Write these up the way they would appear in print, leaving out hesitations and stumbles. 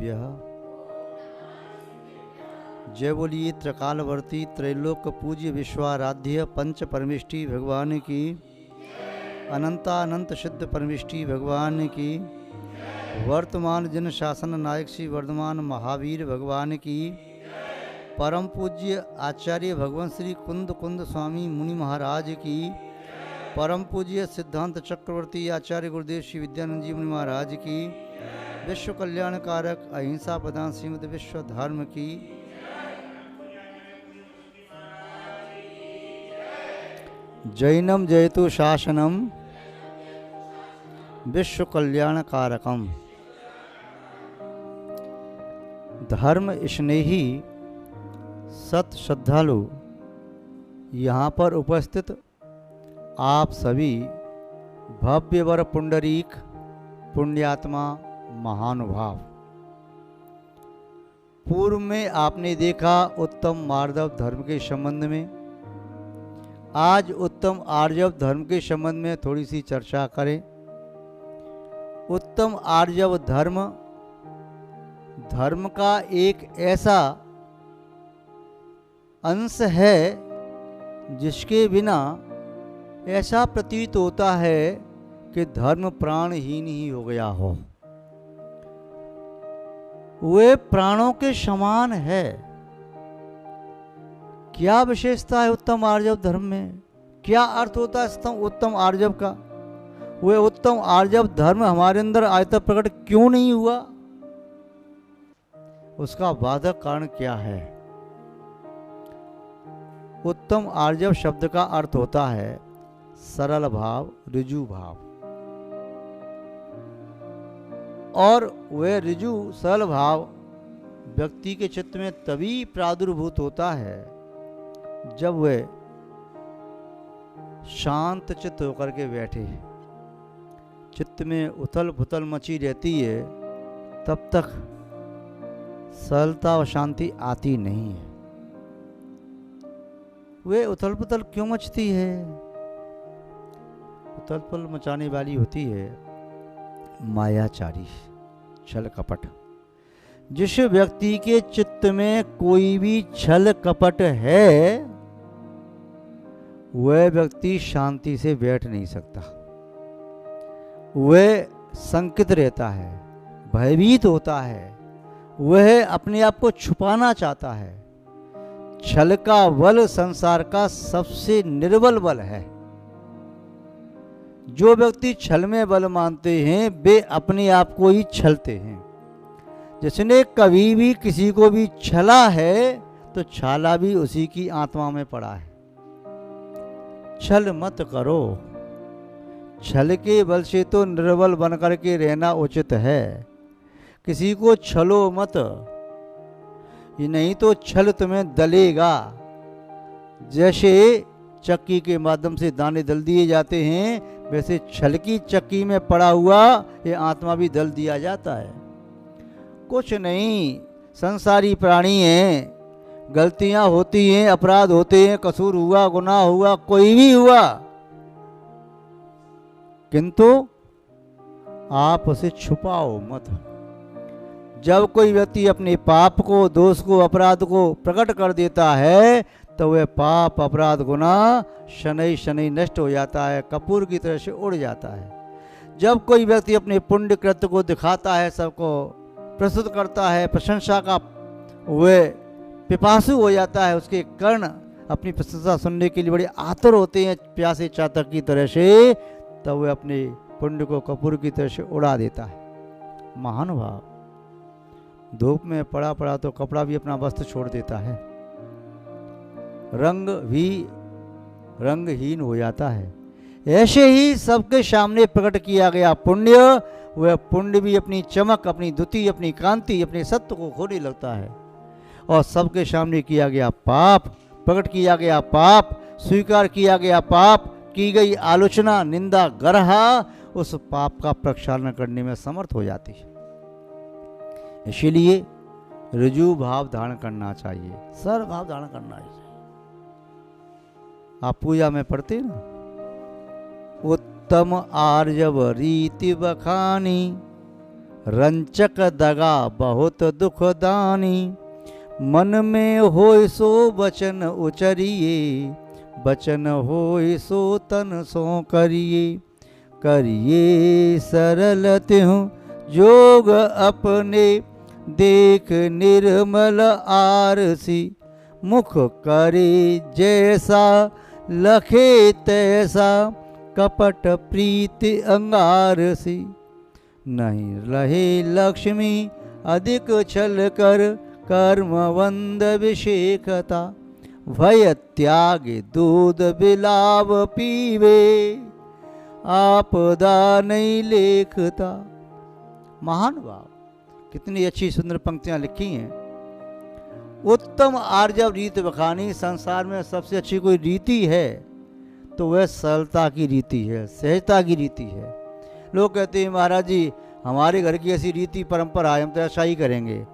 सिद्धेभ्यः। जय बोलिए त्रिकालवर्ती त्रैलोक पूज्य विश्वाराध्य पंच परमिष्टि भगवान की, अनंतानंत सिद्ध परमिष्टि भगवान की, वर्तमान जन शासन नायक श्री वर्धमान महावीर भगवान की, परम पूज्य आचार्य भगवान श्री कुंद कुंद स्वामी मुनि महाराज की, परम पूज्य सिद्धांत चक्रवर्ती आचार्य गुरुदेव श्री विद्यानंद जी मुनि महाराज की, विश्व कल्याण कारक अहिंसा प्रदान श्रीमद विश्व धर्म की, जैनम जयतु शासनम विश्व कल्याण कारकम। धर्म स्नेही सत श्रद्धालु यहाँ पर उपस्थित आप सभी भव्य वर पुंडरीक पुण्यात्मा महानुभाव, पूर्व में आपने देखा उत्तम मार्दव धर्म के संबंध में। आज उत्तम आर्जव धर्म के संबंध में थोड़ी सी चर्चा करें। उत्तम आर्जव धर्म धर्म का एक ऐसा अंश है जिसके बिना ऐसा प्रतीत होता है कि धर्म प्राणहीन ही हो गया हो। वे प्राणों के समान है। क्या विशेषता है उत्तम आर्जव धर्म में? क्या अर्थ होता है उत्तम आर्जव का? वे उत्तम आर्जव धर्म हमारे अंदर आज तक प्रकट क्यों नहीं हुआ? उसका बाधक कारण क्या है? उत्तम आर्जव शब्द का अर्थ होता है सरल भाव, ऋजु भाव। और वह ऋजु सरल भाव व्यक्ति के चित्त में तभी प्रादुर्भूत होता है जब वह शांत चित्त होकर के बैठे। चित्त में उथल पुथल मची रहती है, तब तक सरलता और शांति आती नहीं है। वे उथल पुथल क्यों मचती है? उथल पुथल मचाने वाली होती है मायाचारी, छल कपट। जिस व्यक्ति के चित्त में कोई भी छल कपट है, वह व्यक्ति शांति से बैठ नहीं सकता। वह संकित रहता है, भयभीत होता है, वह अपने आप को छुपाना चाहता है। छल का बल संसार का सबसे निर्बल बल है। जो व्यक्ति छल में बल मानते हैं वे अपने आप को ही छलते हैं। जिसने कभी भी किसी को भी छला है तो छाला भी उसी की आत्मा में पड़ा है। छल मत करो। छल के बल से तो निर्बल बनकर के रहना उचित है। किसी को छलो मत, ये नहीं तो छल तुम्हें दलेगा। जैसे चक्की के माध्यम से दाने दल दिए जाते हैं, वैसे छल की चक्की में पड़ा हुआ ये आत्मा भी दल दिया जाता है। कुछ नहीं, संसारी प्राणी हैं, गलतियां होती हैं, अपराध होते हैं, कसूर हुआ, गुनाह हुआ, कोई भी हुआ, किंतु आप उसे छुपाओ मत। जब कोई व्यक्ति अपने पाप को, दोष को, अपराध को प्रकट कर देता है तो वह पाप, अपराध, गुनाह शनै शनै नष्ट हो जाता है, कपूर की तरह से उड़ जाता है। जब कोई व्यक्ति अपने पुण्य कृत्य को दिखाता है, सबको प्रस्तुत करता है, प्रशंसा का वह पिपासु हो जाता है, उसके कर्ण अपनी प्रशंसा सुनने के लिए बड़े आतुर होते हैं, प्यासे चातक की तरह से, तब वह अपने पुण्य को कपूर की तरह से उड़ा देता है। महानुभाव, धूप में पड़ा पड़ा तो कपड़ा भी अपना वस्त्र छोड़ देता है, रंग भी रंगहीन हो जाता है। ऐसे ही सबके सामने प्रकट किया गया पुण्य, वह पुण्य भी अपनी चमक, अपनी द्युति, अपनी कांति, अपने सत्य को खोने लगता है। और सबके सामने किया गया पाप, प्रकट किया गया पाप, स्वीकार किया गया पाप, की गई आलोचना, निंदा, गर्हा उस पाप का प्रक्षालन करने में समर्थ हो जाती है। इसीलिए ऋजु भाव धारण करना चाहिए, सर भाव धारण करना चाहिए। आप पूजा में पढ़ते ना, उत्तम आर्जव रीति बखानी रंचक दगा बहुत दुखदानी, मन में होय सो बचन उचरिए, बचन होय सो तन सो करिए, करिए सरल त्यों जोग अपने, देख निर्मल आरसी, मुख करे जैसा लखे तैसा, कपट प्रीति अंगारसी, नहीं रहे लक्ष्मी अधिक छल कर, कर्मवंद विषेकता, भय त्याग दूध बिलाव पीवे, आपदा नहीं लेखता। महान भाव, कितनी अच्छी सुंदर पंक्तियां लिखी हैं। उत्तम आर्जव रीति बखानी, संसार में सबसे अच्छी कोई रीति है तो वह सरलता की रीति है, सहजता की रीति है। लोग कहते हैं महाराज जी हमारे घर की ऐसी रीति परंपरा है, हम तो ऐसा ही करेंगे।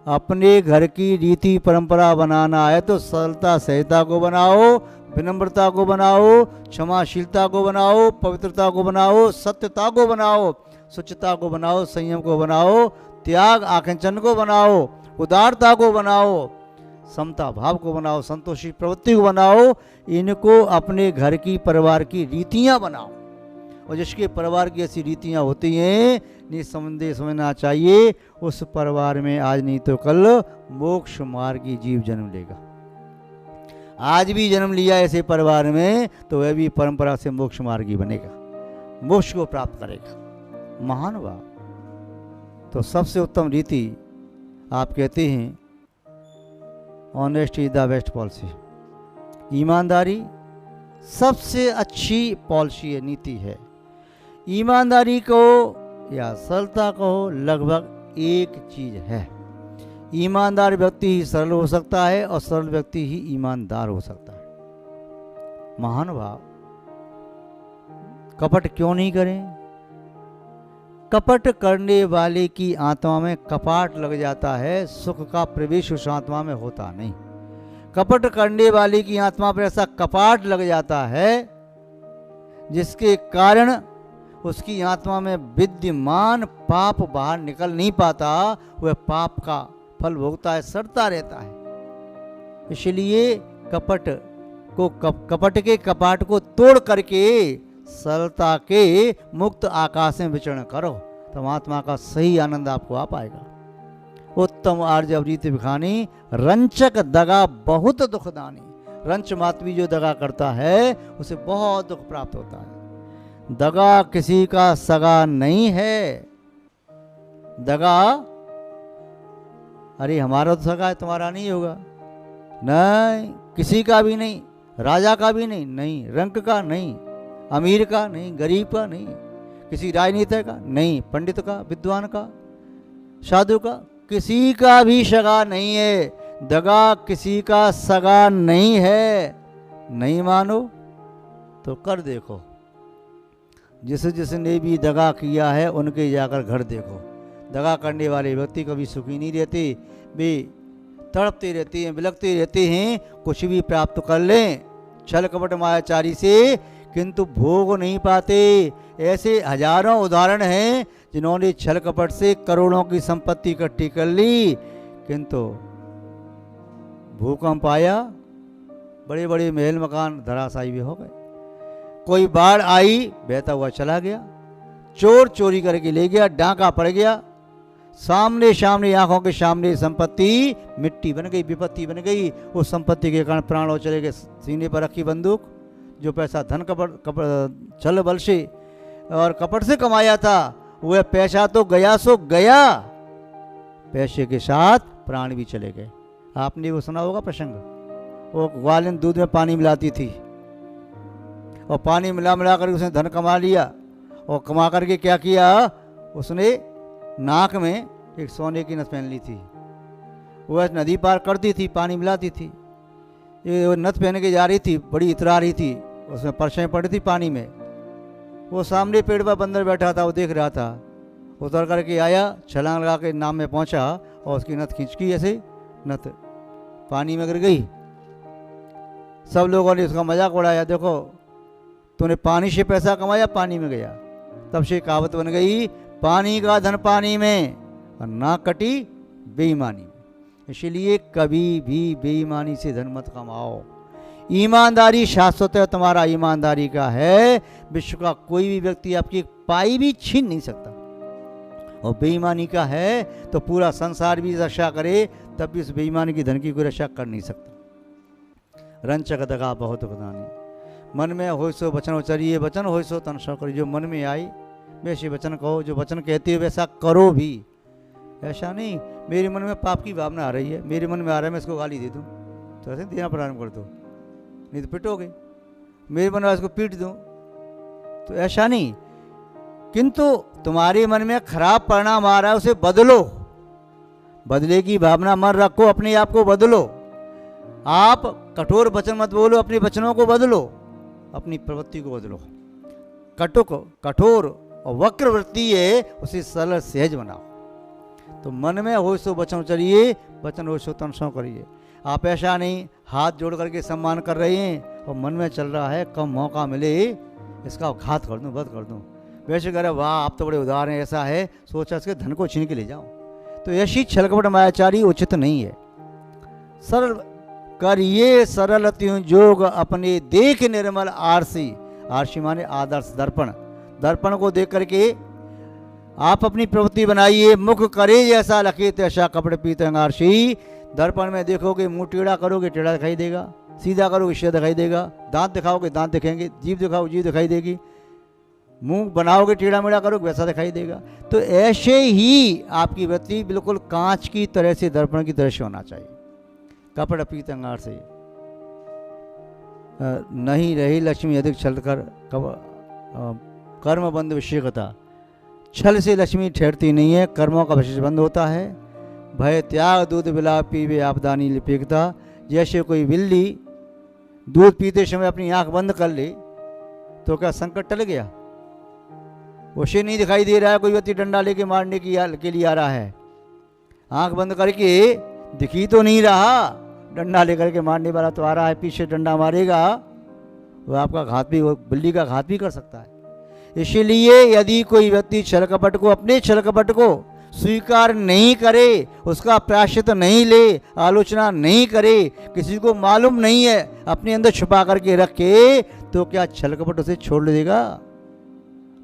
अपने घर की रीति परंपरा बनाना है तो सरलता सहजता को बनाओ, विनम्रता को बनाओ, क्षमाशीलता को बनाओ, पवित्रता को बनाओ, सत्यता को बनाओ, स्वच्छता को बनाओ, संयम को बनाओ, त्याग आखंचन को बनाओ, उदारता को बनाओ, समता भाव को बनाओ, संतोषी प्रवृत्ति को बनाओ। इनको अपने घर की परिवार की रीतियां बनाओ। और जिसके परिवार की ऐसी रीतियां होती हैं, निसंदेह समझना चाहिए उस परिवार में आज नहीं तो कल मोक्ष मार्गी जीव जन्म लेगा। आज भी जन्म लिया ऐसे परिवार में तो वह भी परंपरा से मोक्ष मार्गी बनेगा, मोक्ष को प्राप्त करेगा। महान बात। तो सबसे उत्तम रीति आप कहते हैं honesty is the best policy, ईमानदारी सबसे अच्छी पॉलिसी है, नीति है। ईमानदारी को या सरलता को लगभग एक चीज है। ईमानदार व्यक्ति ही सरल हो सकता है और सरल व्यक्ति ही ईमानदार हो सकता है। महान भाव। कपट क्यों नहीं करें? कपट करने वाले की आत्मा में कपाट लग जाता है, सुख का प्रवेश उस आत्मा में होता नहीं। कपट करने वाले की आत्मा पर ऐसा कपाट लग जाता है जिसके कारण उसकी आत्मा में विद्यमान पाप बाहर निकल नहीं पाता, वह पाप का फल भोगता है, सड़ता रहता है। इसलिए कपट के कपाट को तोड़ करके सरलता के मुक्त आकाश में विचरण करो, तो आत्मा का सही आनंद आपको आ पाएगा। उत्तम आर्जव रीति बिखानी, रंचक दगा बहुत दुखदानी। रंच मातवी जो दगा करता है उसे बहुत दुख प्राप्त होता है। दगा किसी का सगा नहीं है। दगा, अरे हमारा तो सगा है, तुम्हारा नहीं होगा, नहीं, किसी का भी नहीं, राजा का भी नहीं, नहीं, रंक का नहीं, अमीर का नहीं, गरीब का नहीं, किसी राजनीति का नहीं, पंडित का, विद्वान का, साधु का, किसी का भी सगा नहीं है। दगा किसी का सगा नहीं है। नहीं मानो तो कर देखो। जिसने भी दगा किया है उनके जाकर घर देखो। दगा करने वाले व्यक्ति कभी सुखी नहीं रहते, वे तड़पते रहते हैं, बिलखते रहते हैं, कुछ भी प्राप्त कर लें छल कपट मायाचारी से, किंतु भोग नहीं पाते। ऐसे हजारों उदाहरण हैं जिन्होंने छल कपट से करोड़ों की संपत्ति इकट्ठी कर ली, किंतु भूकंप आया, बड़े बड़े महल मकान धराशायी भी हो गए। कोई बाढ़ आई, बहता हुआ चला गया, चोर चोरी करके ले गया, डांका पड़ गया, सामने सामने आंखों के सामने संपत्ति मिट्टी बन गई, विपत्ति बन गई। उस संपत्ति के कारण प्राणों चले गए। सीने पर रखी बंदूक, जो पैसा धन छल बल से और कपट से कमाया था, वह पैसा तो गया सो गया, पैसे के साथ प्राण भी चले गए। आपने वो सुना होगा प्रसंग, वो ग्वालिन दूध में पानी मिलाती थी और पानी मिला मिला कर उसने धन कमा लिया, और कमा करके क्या किया, उसने नाक में एक सोने की नथ पहन ली थी। वह नदी पार करती थी, पानी मिलाती थी, ये नथ पहन के जा रही थी, बड़ी इतरा रही थी, उसमें परछाई पड़ी थी पानी में। वो सामने पेड़ पर बंदर बैठा था, वो देख रहा था, उतर करके आया, छलांग लगा के नाव में पहुंचा और उसकी नथ खींच की, ऐसे नथ पानी में गिर गई। सब लोगों ने उसका मजाक उड़ाया, देखो तूने पानी से पैसा कमाया, पानी में गया। तब से कहावत बन गई, पानी का धन पानी में और ना कटी बेईमानी में। इसलिए कभी भी बेईमानी से धन मत कमाओ। ईमानदारी शाश्वत है, तुम्हारा ईमानदारी का है, विश्व का कोई भी व्यक्ति आपकी एक पाई भी छीन नहीं सकता। और बेईमानी का है तो पूरा संसार भी रक्षा करे तब भी उस बेईमानी की धन की कोई रक्षा कर नहीं सकता। रंचक दगा बहुत बदानी, मन में हो सो वचन उचरिए, वचन हो सो तन सो करिए। जो मन में आई वैसे वचन कहो, जो वचन कहते हो वैसा करो भी। ऐसा नहीं मेरे मन में पाप की भावना आ रही है, मेरे मन में आ रहा है मैं इसको गाली दे दूँ तो ऐसे देना प्रारंभ कर दो, नहीं तो पिटोगे। मेरे मन में इसको पीट दूँ तो ऐसा नहीं, किंतु तुम्हारे मन में खराब परिणाम आ रहा है उसे बदलो। बदले की भावना मन रखो, अपने आप को बदलो। आप कठोर वचन मत बोलो, अपने वचनों को बदलो, अपनी प्रवृत्ति को बदलो। कठोर और वक्र वृत्ति है उसे सरल सहज बनाओ। तो मन में हो सो वचन उचरिए, वचन हो सो तन सो करिए। आप ऐसा नहीं हाथ जोड़ करके सम्मान कर रहे हैं और मन में चल रहा है कम मौका मिले इसका घात कर दूं, वध कर दूं। वैसे कह रहे वाह आप तो बड़े उदार हैं, ऐसा है सोचा इसके धन को छीन के ले जाओ। तो ऐसी छलकपट मायाचारी उचित नहीं है। सरल करिए सरल त्यों जोग अपने देख निर्मल आरसी। आरसी माने आदर्श दर्पण। दर्पण को देख करके आप अपनी प्रवृत्ति बनाइए। मुख करे जैसा लखे तैसा कपड़ पीते आरसी। दर्पण में देखोगे मुंह टेढ़ा करोगे टेढ़ा दिखाई देगा, सीधा करोगे सीधा दिखाई देगा, दांत दिखाओगे दांत दिखेंगे, जीभ दिखाओ जीभ दिखाई देगी, मुंह बनाओगे टेढ़ा मेढ़ा करोगे वैसा दिखाई देगा। तो ऐसे ही आपकी वृत्ति बिल्कुल कांच की तरह से दर्पण की तरह से होना चाहिए। कपड़ पीत अंगार से नहीं रही लक्ष्मी अधिक छल कर कर्म बंद विषयकता। छल से लक्ष्मी ठहरती नहीं है, कर्मों का विशेष बंद होता है। भय त्याग दूध बिला पीवे आपदानी लिपेकता। जैसे कोई बिल्ली दूध पीते समय अपनी आंख बंद कर ले तो क्या संकट टल गया? उसे नहीं दिखाई दे रहा है कोई व्यक्ति डंडा लेके मारने के लिए आ रहा है, आंख बंद करके दिखी तो नहीं रहा, डंडा लेकर के मारने वाला तो आ रहा है, पीछे डंडा मारेगा वो आपका घात भी, वो बिल्ली का घात भी कर सकता है। इसीलिए यदि कोई व्यक्ति छल कपट को, अपने छल कपट को स्वीकार नहीं करे, उसका प्रायश्चित नहीं ले, आलोचना नहीं करे, किसी को मालूम नहीं है, अपने अंदर छुपा करके रखे, तो क्या छल कपट उसे छोड़ देगा?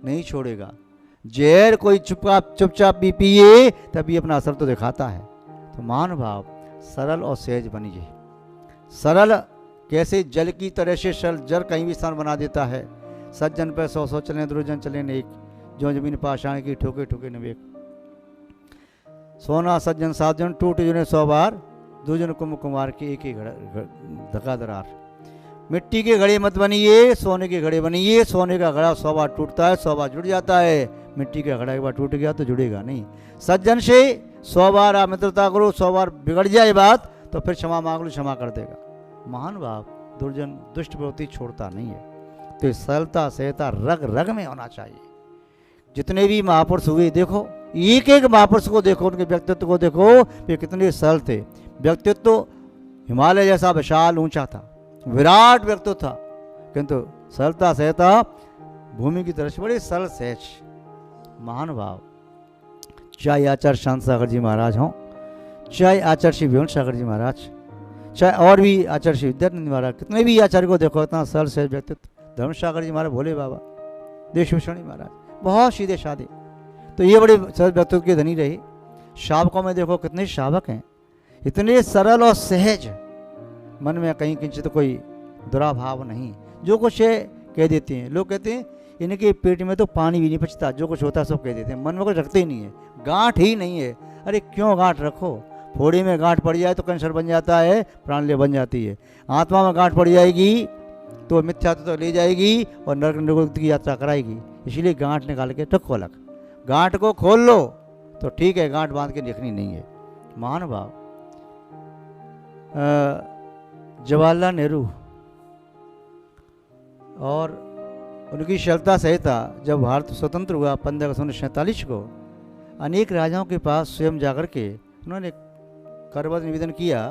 नहीं छोड़ेगा। जहर कोई चुपचाप भी पिए तभी अपना असर तो दिखाता है। तो मान भाव सरल और सहज बनिए। सरल कैसे? जल की तरह से सरल, जल कहीं भी स्थान बना देता है। सज्जन पे 100 चले, दुर्जन चले नेक, जो जमीन पाषाण की ठोके ठोके नवेक। सोना सज्जन साधन टूट जुने 100 बार, दुर्जन कुमार के एक ही धक्का दरार। मिट्टी के घड़े मत बनिए, सोने के घड़े बनिए। सोने का घड़ा 100 बार टूटता है, 100 बार जुड़ जाता है। मिट्टी का घड़ा एक बार टूट गया तो जुड़ेगा नहीं। सज्जन से 100 बार आप मित्रता करो, 100 बार बिगड़ जाए बात तो फिर क्षमा मांग लो, क्षमा कर देगा। महान भाव दुर्जन दुष्ट प्रवृत्ति छोड़ता नहीं है। तो सरलता सहता रग रग में होना चाहिए। जितने भी महापुरुष हुए देखो, एक एक महापुरुष को देखो, उनके व्यक्तित्व को देखो, वे कितने सरल थे। व्यक्तित्व हिमालय जैसा विशाल ऊंचा था, विराट व्यक्तित्व था, किंतु सरलता सहता भूमि की तरह से बड़े सरल सहज महान भाव। चाहे आचार्य शांत सागर जी महाराज हों, चाहे आचार्य श्री विवेक सागर जी महाराज, चाहे और भी आचार्य श्री विद्यानंद महाराज, कितने भी आचार्य को देखो इतना सरल सहज व्यक्तित्व। धर्म सागर जी महाराज, भोले बाबा, देशभूषणी महाराज, बहुत सीधे साधे। तो ये बड़े सरल व्यक्तित्व के धनी रहे। शावकों में देखो कितने शावक हैं, इतने सरल और सहज, मन में कहीं किंचित कोई दुराभाव नहीं। जो कुछ है कह देते हैं। लोग कहते हैं इनके पेट में तो पानी भी नहीं पचता, जो कुछ होता है सब कह देते हैं, मन में कुछ रखते ही नहीं है, गांठ ही नहीं है। अरे क्यों गांठ रखो? फोड़ी में गांठ पड़ जाए तो कैंसर बन जाता है, प्राणले बन जाती है। आत्मा में गांठ पड़ जाएगी तो मिथ्या तो ले जाएगी और नरक निगुक्ति की यात्रा कराएगी। इसलिए गांठ निकाल के रखो अलग। गांठ को खोल लो तो ठीक है, गांठ बांध के लिखनी नहीं है। महान भाव जवाहरलाल नेहरू और उनकी सरलता सहता, जब भारत स्वतंत्र हुआ 15 अगस्त 1947 को, अनेक राजाओं के पास स्वयं जाकर के उन्होंने करबद्ध निवेदन किया,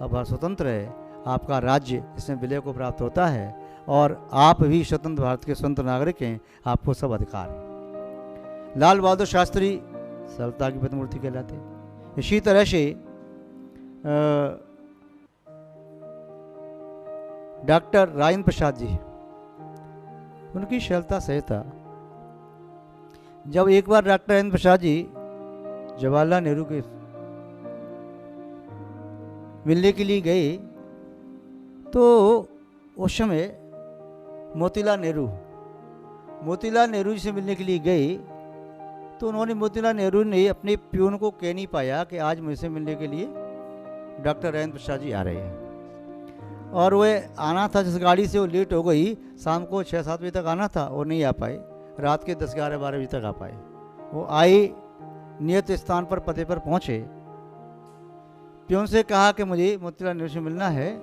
अब भारत स्वतंत्र है, आपका राज्य इसमें विलय को प्राप्त होता है और आप भी स्वतंत्र भारत के स्वतंत्र नागरिक हैं, आपको सब अधिकार है। लाल बहादुर शास्त्री सरलता की प्रतिमूर्ति कहलाते। इसी तरह से डॉक्टर राजेंद्र प्रसाद जी, उनकी सरलता सहता। जब एक बार डॉक्टर राजेंद्र प्रसाद जी जवाहरलाल नेहरू के मिलने के लिए गए तो उस समय मोतीलाल नेहरू जी से मिलने के लिए गए तो उन्होंने मोतीलाल नेहरू ने अपने प्यून को कह नहीं पाया कि आज मुझसे मिलने के लिए डॉक्टर राजेंद्र प्रसाद जी आ रहे हैं। और वह आना था जिस गाड़ी से, वो लेट हो गई। शाम को 6-7 बजे तक आना था, वो नहीं आ पाए। रात के 10-11-12 बजे तक आ पाए। वो आए, नियत स्थान पर पते पर पहुँचे। प्यून से कहा कि मुझे मोतीलाल नेहरू से मिलना है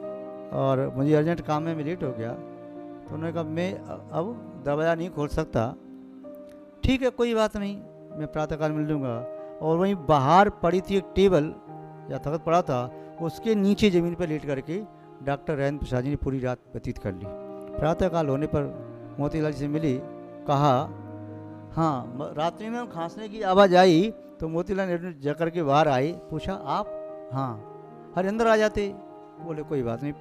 और मुझे अर्जेंट काम में लेट हो गया। तो उन्होंने कहा मैं अब दरवाज़ा नहीं खोल सकता। ठीक है, कोई बात नहीं, मैं प्रातःकाल मिल लूँगा। और वहीं बाहर पड़ी थी एक टेबल या तख्त पड़ा था, उसके नीचे ज़मीन पर लेट करके डॉक्टर राजेंद्र प्रसाद जी ने पूरी रात व्यतीत कर ली। प्रातःकाल होने पर मोतीलाल जी से मिली, कहा हाँ। रात्रि में खांसने की आवाज़ आई तो मोतीलाल नेहरू जा कर के बाहर आए। पूछा आप? हाँ। अरे अंदर आ जाते। बोले कोई बात नहीं,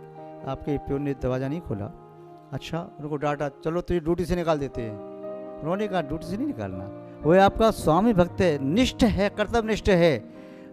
आपके प्यून ने दरवाज़ा नहीं खोला। अच्छा, उनको डांटा, चलो तुझे ड्यूटी से निकाल देते हैं। उन्होंने कहा ड्यूटी से नहीं निकालना, वह आपका स्वामी भक्त है, निष्ठ है, कर्तव्यनिष्ठ है।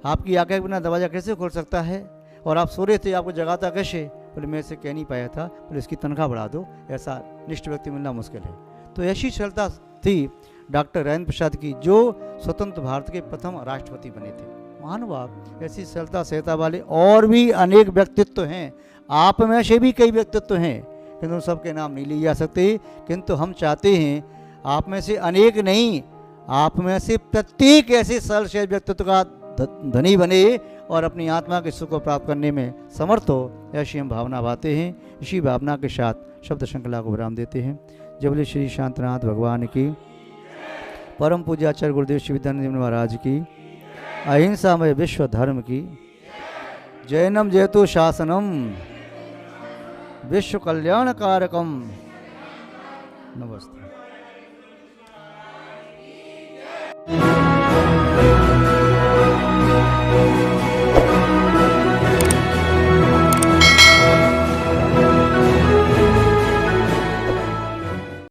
आपकी आज्ञा के बिना दरवाज़ा कैसे खोल सकता है? और आप सो रहे थे, आपको जगाता कैसे? बोले मैं इसे कह नहीं पाया था। बोले इसकी तनख्वाह बढ़ा दो, ऐसा निष्ठ व्यक्ति मिलना मुश्किल है। तो ऐसी सरलता थी डॉक्टर राजेंद्र प्रसाद की, जो स्वतंत्र भारत के प्रथम राष्ट्रपति बने थे। महानुभाव, ऐसी सरलता सहता वाले और भी अनेक व्यक्तित्व हैं। आप में से भी कई व्यक्तित्व हैं, किंतु सबके नाम नहीं लिए जा सकते। किंतु हम चाहते हैं आप में से अनेक नहीं, आप में से प्रत्येक ऐसे सरल सहज व्यक्तित्व का धनी बने और अपनी आत्मा के सुख को प्राप्त करने में समर्थ हो। ऐसी हम भावना भाते हैं। इसी भावना के साथ शब्द श्रृंखला को विराम देते हैं। जय बोले श्री शांतनाथ भगवान की, परम पूज्य आचार्य गुरुदेव श्री विद्यानंद महाराज की, अहिंसामय विश्व धर्म की, जैनम जयतु शासनम विश्व कल्याण कारकम। नमस्ते।